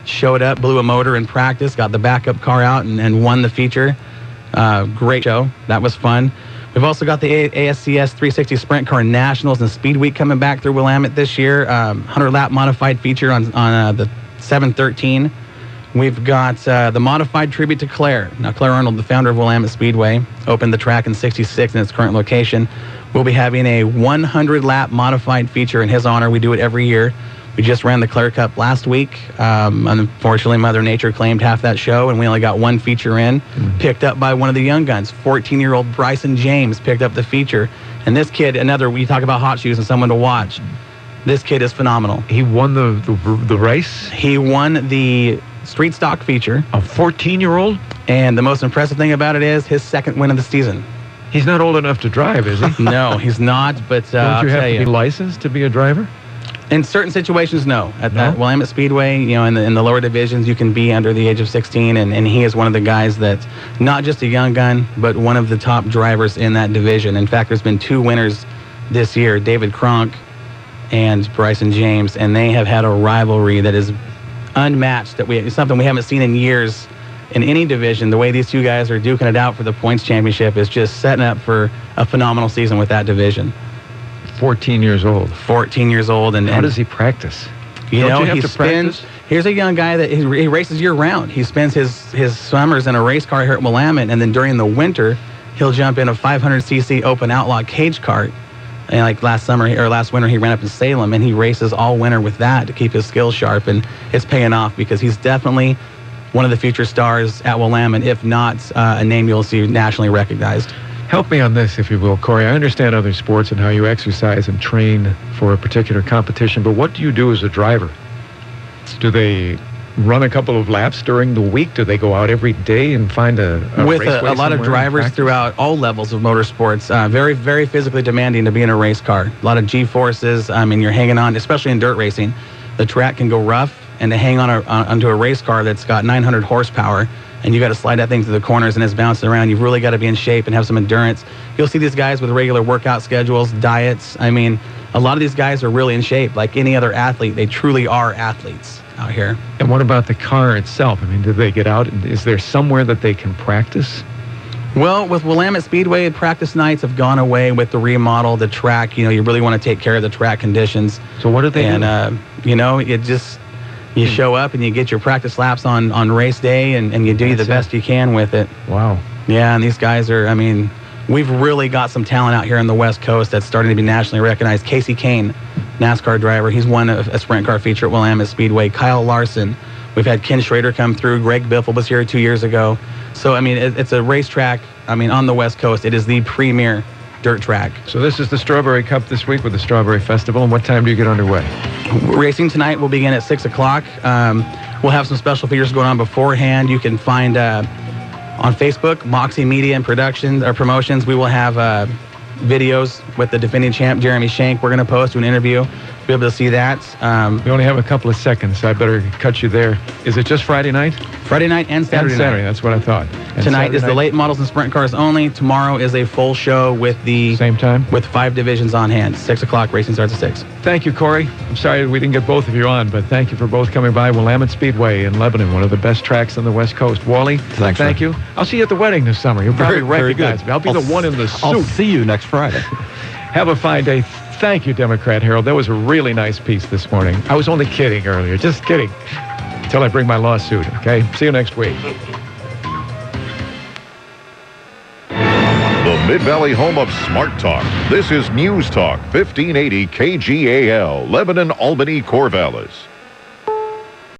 showed up, blew a motor in practice, got the backup car out, and won the feature. Great show. That was fun. We've also got the ASCS 360 Sprint Car Nationals and Speed Week coming back through Willamette this year. 100-lap modified feature on the 713. We've got the modified tribute to Claire. Now, Claire Arnold, the founder of Willamette Speedway, opened the track in '66 in its current location. We'll be having a 100-lap modified feature in his honor. We do it every year. We just ran the Claire Cup last week. Unfortunately, Mother Nature claimed half that show, and we only got one feature in. Picked up by one of the young guns. 14-year-old Bryson James picked up the feature. And this kid, we talk about hot shoes and someone to watch. This kid is phenomenal. He won the race? He won the street stock feature. A 14-year-old? And the most impressive thing about it is his second win of the season. He's not old enough to drive, is he? No, he's not, but Don't you have to be licensed to be a driver? In certain situations, no. At Willamette Speedway, in the lower divisions, you can be under the age of 16, and he is one of the guys that's not just a young gun, but one of the top drivers in that division. In fact, there's been 2 winners this year, David Cronk and Bryson James, and they have had a rivalry that is unmatched, something we haven't seen in years in any division. The way these 2 guys are duking it out for the points championship is just setting up for a phenomenal season with that division. 14 years old. 14 years old. And how does he practice? He spends. Here's a young guy that he races year round. He spends his summers in a race car here at Willamette, and then during the winter, he'll jump in a 500cc open outlaw cage cart. And like last winter, he ran up in Salem, and he races all winter with that to keep his skills sharp. And it's paying off because he's definitely one of the future stars at Willamette, if not a name you'll see nationally recognized. Help me on this, if you will, Corey. I understand other sports and how you exercise and train for a particular competition, but what do you do as a driver? Do they run a couple of laps during the week? Do they go out every day and find a with raceway a lot of drivers throughout all levels of motorsports? Very, very physically demanding to be in a race car. A lot of G-forces. You're hanging on, especially in dirt racing. The track can go rough, and to hang on onto a race car that's got 900 horsepower, and you got to slide that thing through the corners and it's bouncing around. You've really got to be in shape and have some endurance. You'll see these guys with regular workout schedules, diets. A lot of these guys are really in shape. Like any other athlete, they truly are athletes out here. And what about the car itself? Do they get out? Is there somewhere that they can practice? Well, with Willamette Speedway, practice nights have gone away with the remodel, the track. You really want to take care of the track conditions. So what do they do? And, you show up and you get your practice laps on race day, and you do the best you can with it. Wow. Yeah, and these guys are, we've really got some talent out here on the West Coast that's starting to be nationally recognized. Casey Kane, NASCAR driver, he's won a sprint car feature at Willamette Speedway. Kyle Larson. We've had Ken Schrader come through. Greg Biffle was here 2 years ago. So, it's a racetrack, on the West Coast. It is the premier dirt track. So this is the Strawberry Cup this week with the Strawberry Festival. And what time do you get underway? Racing tonight will begin at 6 o'clock. We'll have some special features going on beforehand. You can find on Facebook, Moxie Media and Promotions. We will have videos with the defending champ, Jeremy Shank. We're going to post an interview. Be able to see that. We only have a couple of seconds, so I better cut you there. Is it just Friday night? Friday night and Saturday night. That's what I thought. And tonight is the late models and sprint cars only. Tomorrow is a full show with the same time with 5 divisions on hand. 6 o'clock. Racing starts at 6. Thank you, Corey. I'm sorry we didn't get both of you on, but thank you for both coming by. Willamette Speedway in Lebanon, one of the best tracks on the West Coast. Wally, thank you. I'll see you at the wedding this summer. You'll probably recognize me. I'll be the one in the suit. I'll see you next Friday. Have a fine day. Thank you, Democrat Harold. That was a really nice piece this morning. I was only kidding earlier. Just kidding. Until I bring my lawsuit, okay? See you next week. The Mid-Valley home of Smart Talk. This is News Talk 1580 KGAL, Lebanon, Albany, Corvallis.